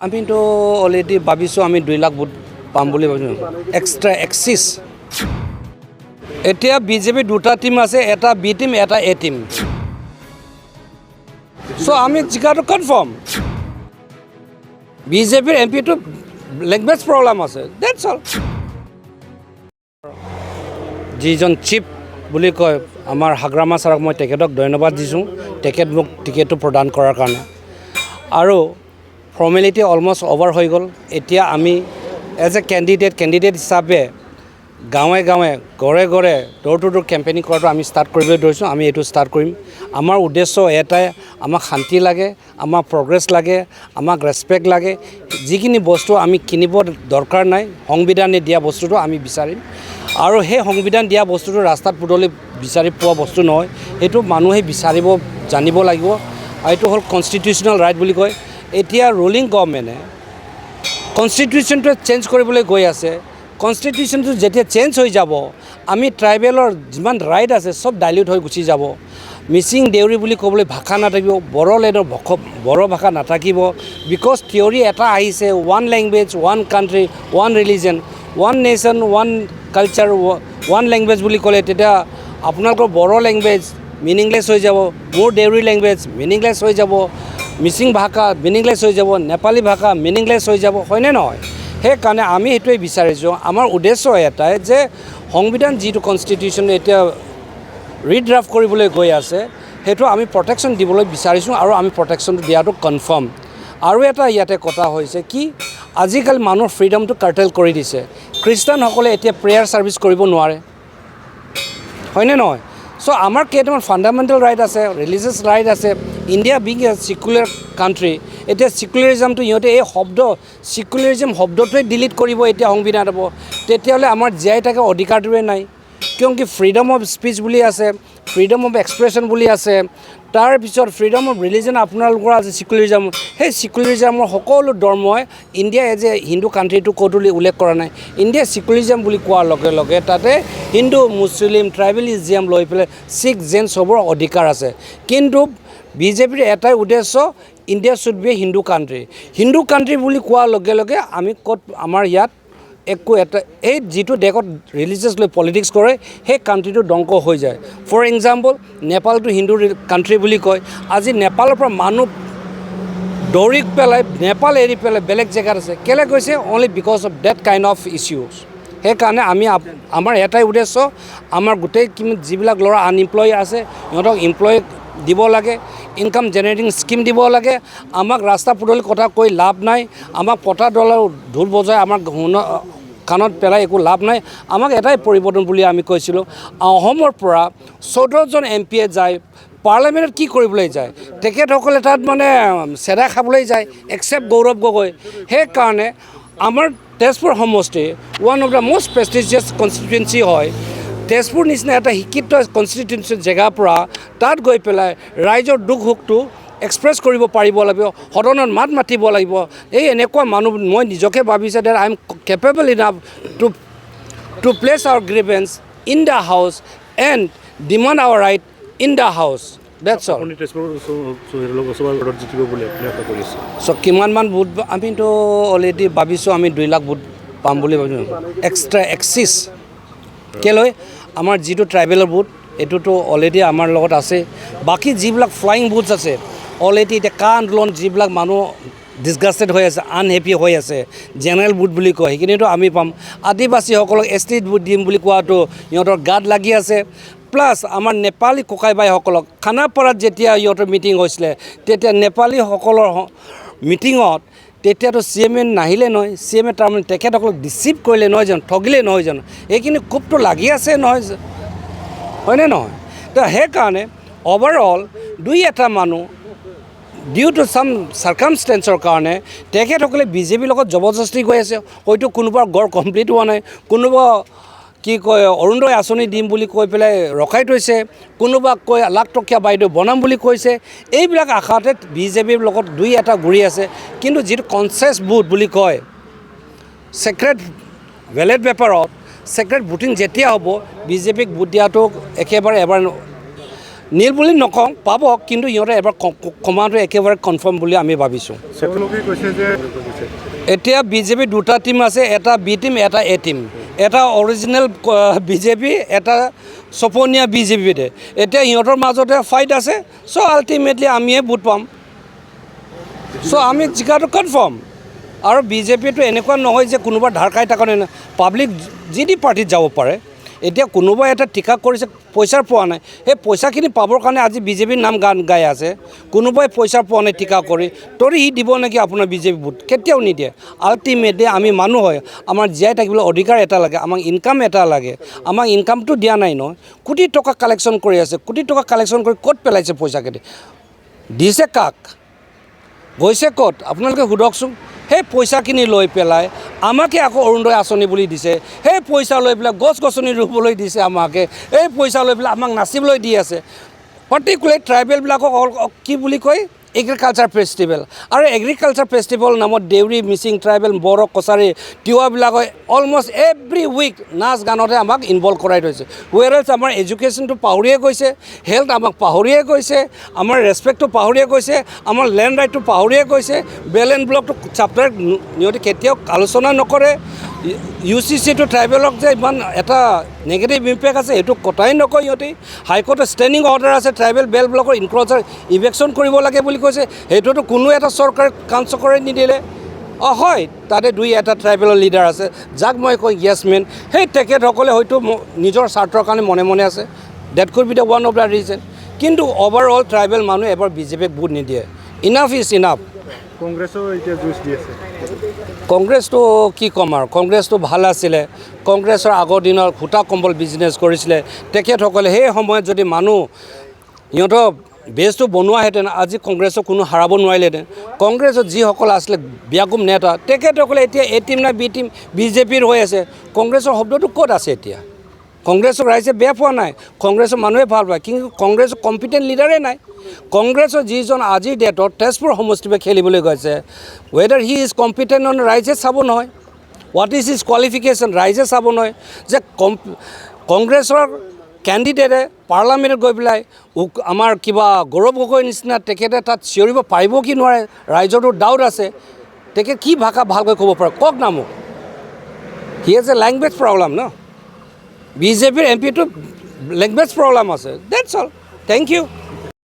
আমি তো অলৰেডি ভাবিছোঁ আমি 2 লাখ ভোট পাম বুলি ভাবিছোঁ এক্সট্ৰা এক্সিছ এতিয়া বিজেপি দুটা টিম আছে এটা বি টিম এটা এ টিম সো আমি জিকাটো কনফাৰ্ম বিজেপিৰ এমপিটো লেংগুৱেজ প্ৰব্লেম আছে ডেটছ অল যিজন চিফ বুলি কয় আমাৰ হাগ্ৰামা ছাৰক মই তেখেতক ধন্যবাদ দিছোঁ তেখেত মোক টিকেটটো প্ৰদান কৰাৰ কাৰণে আৰু ফৰ্মেলিটি অলমষ্ট অভাৰ হৈ গ'ল এতিয়া আমি এজ এ কেণ্ডিডেট হিচাপে গাঁৱে গাঁৱে ঘৰে ঘৰে ডোৰ টু ডোৰ কেম্পেইনিং কৰাটো আমি ষ্টাৰ্ট কৰিবলৈ ধৰিছোঁ আমি এইটো ষ্টাৰ্ট কৰিম আমাৰ উদ্দেশ্য এটাই আমাক শান্তি লাগে আমাক প্ৰগ্ৰেছ লাগে আমাক ৰেছপেক্ট লাগে যিখিনি বস্তু আমি কিনিব দৰকাৰ নাই সংবিধানে দিয়া বস্তুটো আমি বিচাৰিম আৰু সেই সংবিধান দিয়া বস্তুটো ৰাস্তাত পদূলি বিচাৰি পোৱা বস্তু নহয় এইটো মানুহে বিচাৰিব জানিব লাগিব আৰু এইটো হ'ল কনষ্টিটিউশ্যনেল ৰাইট বুলি কয় এতিয়া ৰুলিং গভৰ্ণমেণ্টে কনষ্টিটিউশ্যনটো চেঞ্জ কৰিবলৈ গৈ আছে কনষ্টিটিউশ্যনটো যেতিয়া চেঞ্জ হৈ যাব আমি ট্ৰাইবেলৰ যিমান ৰাইট আছে চব ডাইলিউট হৈ গুচি যাব মিচিং দেউৰী বুলি ক'বলৈ ভাষা নাথাকিব বড়োলেণ্ডৰ বড়ো ভাষা নাথাকিব বিকজ থিয়ৰী এটা আহিছে one language one country one religion one nation one culture one language বুলি ক'লে তেতিয়া আপোনালোকৰ বড়ো লেংগুৱেজ মিনিংলেছ হৈ যাব মোৰ দেউৰী লেংগুৱেজ মিনিংলেছ হৈ যাব মিচিং ভাষা মিনিংলেছ হৈ যাব নেপালী ভাষা মিনিংলেছ হৈ যাব হয়নে নহয় সেইকাৰণে আমি সেইটোৱে বিচাৰিছোঁ আমাৰ উদ্দেশ্য এটাই যে সংবিধান যিটো কনষ্টিটিউশ্যন এতিয়া ৰিড্ৰাফ্ট কৰিবলৈ গৈ আছে সেইটো আমি প্ৰটেকশ্যন দিবলৈ বিচাৰিছোঁ আৰু আমি প্ৰটেকশ্যনটো দিয়াটো কনফাৰ্ম আৰু এটা ইয়াতে কথা হৈছে কি আজিকালি মানুহৰ ফ্ৰীডমটো কাৰ্টেল কৰি দিছে খ্ৰীষ্টানসকলে এতিয়া প্ৰেয়াৰ ছাৰ্ভিচ কৰিব নোৱাৰে হয়নে নহয় চ' আমাৰ কেইটামান ফাণ্ডামেণ্টেল ৰাইট আছে ৰিলিজিয়াছ ৰাইট আছে ইণ্ডিয়া বিং এ ছিকুলাৰ কাণ্ট্ৰি এতিয়া ছিকুলাৰিজমটো ইহঁতে এই ছিকুলাৰিজম শব্দটোৱে ডিলিট কৰিব এতিয়া সংবিধান হ'ব তেতিয়াহ'লে আমাৰ জীয়াই থকা অধিকাৰটোৱে নাই কিয়কি ফ্ৰীডম অফ স্পীচ বুলি আছে ফ্ৰীডম অফ এক্সপ্ৰেছন বুলি আছে তাৰপিছত ফ্ৰীডম অফ ৰিলিজন আপোনালোকৰ আছে ছিকুলাৰিজম সেই ছিকুলাৰিজমৰ সকলো ধৰ্মই ইণ্ডিয়া এজ এ হিন্দু কাণ্ট্ৰিটো ক'তো উল্লেখ কৰা নাই ইণ্ডিয়া ছিকুলাৰিজম বুলি কোৱাৰ লগে লগে তাতে হিন্দু মুছলিম ট্ৰাইবেলিজিয়াম লৈ পেলাই শিখ জৈন চবৰ অধিকাৰ আছে কিন্তু বিজেপিৰ এটাই উদ্দেশ্য India should B A Hindu country বুলি কোৱাৰ লগে লগে আমি ক'ত আমাৰ ইয়াত একো এটা এই যিটো দেশত ৰিলিজিয়াছ লৈ পলিটিক্স কৰে সেই কাণ্ট্ৰিটো ধ্বংস হৈ যায় ফৰ এক্সাম্পল নেপালটো হিন্দু কাণ্ট্ৰি বুলি কয় আজি নেপালৰ পৰা মানুহ দৌৰি পেলাই নেপাল এৰি পেলাই বেলেগ জেগাত আছে কেলৈ গৈছে only because of that kind of issues সেইকাৰণে আমি আমাৰ এটাই উদ্দেশ্য আমাৰ গোটেই যিবিলাক ল'ৰা আনএমপ্লয় আছে সিহঁতক এমপ্লয় দিব লাগে ইনকাম জেনেৰেটিং স্কিম দিব লাগে আমাক ৰাস্তা পদূলিৰ কথা কৈ লাভ নাই আমাক পতা দলৰ ঢোল বজাই আমাক কাণত পেলাই একো লাভ নাই আমাক এটাই পৰিৱৰ্তন বুলি আমি কৈছিলোঁ অসমৰ পৰা 14জন এমপিয়ে যায় পাৰ্লিয়ামেণ্টত কি কৰিবলৈ যায় তেখেতসকলে তাত মানে চেদা খাবলৈ যায় এক্সেপ্ট গৌৰৱ গগৈ সেইকাৰণে আমাৰ তেজপুৰ সমষ্টি one of the most prestigious constituency হয় তেজপুৰ নিচিনা এটা শিক্ষিত কনষ্টিটুৱেঞ্চি জেগাৰ পৰা তাত গৈ পেলাই ৰাইজৰ দুখ সুখটো এক্সপ্ৰেছ কৰিব পাৰিব লাগিব সদনত মাত মাতিব লাগিব এই এনেকুৱা মানুহ মই নিজকে ভাবিছোঁ that I am capable enough to place our grievance in the house and demand our right in the house that's all so' কিমানমান ভোট আমিতো অলৰেডি ভাবিছোঁ আমি 2 লাখ ভোট পাম বুলি ভাবিছোঁ এক্সট্ৰা এক্সিছ কেলৈ আমাৰ যিটো ট্ৰাইবেলৰ ভোট এইটোতো অলৰেডি আমাৰ লগত আছে বাকী যিবিলাক ফ্লাইং ভোটছ আছে অলৰেডি এতিয়া কা আন্দোলন যিবিলাক মানুহ ডিছগাষ্টেড হৈ আছে আনহেপি হৈ আছে জেনেৰেল ভোট বুলি কয় সেইখিনিতো আমি পাম আদিবাসীসকলক এছ টি ভোট দিম বুলি কোৱাটো সিহঁতৰ গাত লাগি আছে প্লাছ আমাৰ নেপালী ককাই ভাইসকলক খানাপাৰাত যেতিয়া সিহঁতৰ মিটিং হৈছিলে তেতিয়া নেপালীসকলৰ মিটিঙত তেতিয়াতো চি এম এ নাহিলে নহয় চি এম এ তাৰমানে তেখেতসকলক ডিচিভ কৰিলে নহয় জানো ঠগিলে নহয় জানো এইখিনি খুবটো লাগি আছে নহয় হয়নে নহয় তো সেইকাৰণে অভাৰঅল 2-এটা মানুহ ডিউ টু চাম চাৰ্কামষ্টেঞ্চৰ কাৰণে তেখেতসকলে বিজেপিৰ লগত জবৰদস্তি গৈ আছে হয়তো কোনোবা গড় কমপ্লিট হোৱা নাই কোনোবা কি কয় অৰুণোদয় আঁচনি দিম বুলি কৈ পেলাই ৰখাই থৈছে কোনোবা কৈ লাখটকীয়া বাইদেউ বনাম বুলি কৈছে এইবিলাক আশাতে বিজেপিৰ লগত 2-এটা ঘূৰি আছে কিন্তু যিটো কনচিয়াছ ভোট বুলি কয় ছেক্ৰেট বেলেট পেপাৰত ছেক্ৰেট ভোটিং যেতিয়া হ'ব বিজেপিক ভোট দিয়াটো একেবাৰে এবাৰ নীল বুলি নকওঁ, পাব, কিন্তু সিহঁতে এবাৰ কমাটো একেবাৰে কনফাৰ্ম বুলি আমি ভাবিছোঁ। এতিয়া বিজেপি দুটা টিম আছে, এটা বি টিম, এটা এ টিম। এটা অৰিজিনেল বিজেপি, এটা চপনীয়া বিজেপিতে। এতিয়া সিহঁতৰ মাজতে ফাইট আছে। চ' আল্টিমেটলি আমিয়ে ভোট পাম। চ' আমি জিকাটো কনফাৰ্ম। আৰু বিজেপিটো এনেকুৱা নহয় যে কোনোবা ধাৰ খাই থকা নাই, পাব্লিক যি দি পাৰ্টিত যাব পাৰে। এতিয়া কোনোবাই এটা টিকা কৰিছে, পইচা পোৱা নাই, সেই পইচাখিনি পাবৰ কাৰণে আজি বিজেপিৰ নাম গান গাই আছে। কোনোবাই পইচা পোৱা নাই টিকা কৰি, তৰি সি দিব নেকি আপোনাৰ বিজেপি ভোট? কেতিয়াও নিদিয়ে। আল্টিমেটলি আমি মানুহ হয়, আমাৰ জীয়াই থাকিবলৈ অধিকাৰ এটা লাগে, আমাক ইনকাম এটা লাগে। আমাক ইনকামটো দিয়া নাই নহয়, কোটি টকা কালেকশ্যন কৰি আছে, কোটি টকা কালেকশ্যন কৰি ক'ত পেলাইছে পইচাখিনি? দিছে কাক? গৈছে ক'ত? আপোনালোকে সোধকচোন। সেই পইচাখিনি লৈ পেলাই আমাকে আকৌ অৰুণোদয় আঁচনি বুলি দিছে, সেই পইচা লৈ পেলাই গছ গছনি ৰুবলৈ দিছে আমাকে, এই পইচা লৈ পেলাই আমাক নাচিবলৈ দি আছে। পাৰ্টিকুলাৰ ট্ৰাইবেলবিলাকক কি বুলি কয়? Agriculture festival. আৰু এগ্ৰিকালচাৰ ফেষ্টিভেল নামত দেউৰী, মিচিং, ট্ৰাইবেল, বড়ো, কছাৰী, তিৱাবিলাকে অলমষ্ট এভৰি উইক নাচ গানতে আমাক ইনভলভ কৰাই থৈছে। হুৱেৰাজ আমাৰ এডুকেশ্যনটো পাহৰিয়ে গৈছে, হেল্থ আমাক পাহৰিয়ে গৈছে, আমাৰ ৰেচপেক্টটো পাহৰিয়ে গৈছে, আমাৰ লেণ্ড ৰাইটটো পাহৰিয়ে গৈছে। বেল এণ্ড ব্লকটো চাপ্টাৰ সিহঁতে কেতিয়াও আলোচনা নকৰে। UCCটো ট্ৰাইবেলক যে ইমান এটা নেগেটিভ ইম্পেক্ট আছে সেইটো কথাই নকয় সিহঁতে। হাইকোৰ্টৰ ষ্টেণ্ডিং অৰ্ডাৰ আছে ট্ৰাইবেল বেল ব্লকৰ ইনক্লজাৰ ইভেকশ্যন কৰিব লাগে বুলি কৈছে, সেইটোতো কোনো এটা চৰকাৰে কাউন্সিল কৰি নিদিলে। হয়, তাতে দুই এটা ট্ৰাইবেলৰ লিডাৰ আছে, যাক মই কওঁ য়েছ মেন। সেই তেখেতসকলে হয়তো নিজৰ স্বাৰ্থৰ কাৰণে মনে মনে আছে, that could be the one of the reason. কিন্তু অভাৰঅল ট্ৰাইবেল মানুহে এবাৰ বিজেপিক ভোট নিদিয়ে। Enough is enough. কংগ্ৰেছো এতিয়া যুঁজ দি আছে। কংগ্ৰেছটো কি ক'ম আৰু, কংগ্ৰেছটো ভাল আছিলে। কংগ্ৰেছৰ আগৰ দিনৰ সূতা কম্বল বিজনেছ কৰিছিলে তেখেতসকলে। সেই সময়ত যদি মানুহ সিহঁতৰ বেজটো বনোৱাহেঁতেন আজি কংগ্ৰেছক কোনো হাৰাব নোৱাৰিলেহেঁতেন। কংগ্ৰেছত যিসকল আছিলে ব্যাকুম নেতা তেখেতসকলে এতিয়া এ টিম না বি টিম বিজেপিৰ হৈ আছে। কংগ্ৰেছৰ শব্দটো ক'ত আছে এতিয়া? কংগ্ৰেছক ৰাইজে বেয়া পোৱা নাই, কংগ্ৰেছৰ মানুহে ভাল পায়, কিন্তু কংগ্ৰেছৰ কম্পিটেণ্ট লিডাৰেই নাই। কংগ্ৰেছৰ যিজন আজিৰ ডেটত তেজপুৰ সমষ্টিপে খেলিবলৈ গৈছে, weather he is competent on, ৰাইজে চাব নহয়। হোৱাট ইজ হিজ কোৱালিফিকেশ্যন, ৰাইজে চাব নহয়। যে কংগ্ৰেছৰ কেণ্ডিডেটে পাৰ্লামেণ্টত গৈ পেলাই আমাৰ কিবা গৌৰৱ গগৈৰ নিচিনা তেখেতে তাত চিঞৰিব পাৰিব কি নোৱাৰে, ৰাইজৰতো ডাউট আছে। তেখেত কি ভাষা ভালকৈ ক'ব পাৰে কওক না মোক। He has a language problem ন। বিজেপিৰ MP টো লেংগুৱেজ প্ৰব্লেম আছে, ডেটছ অল। Thank U.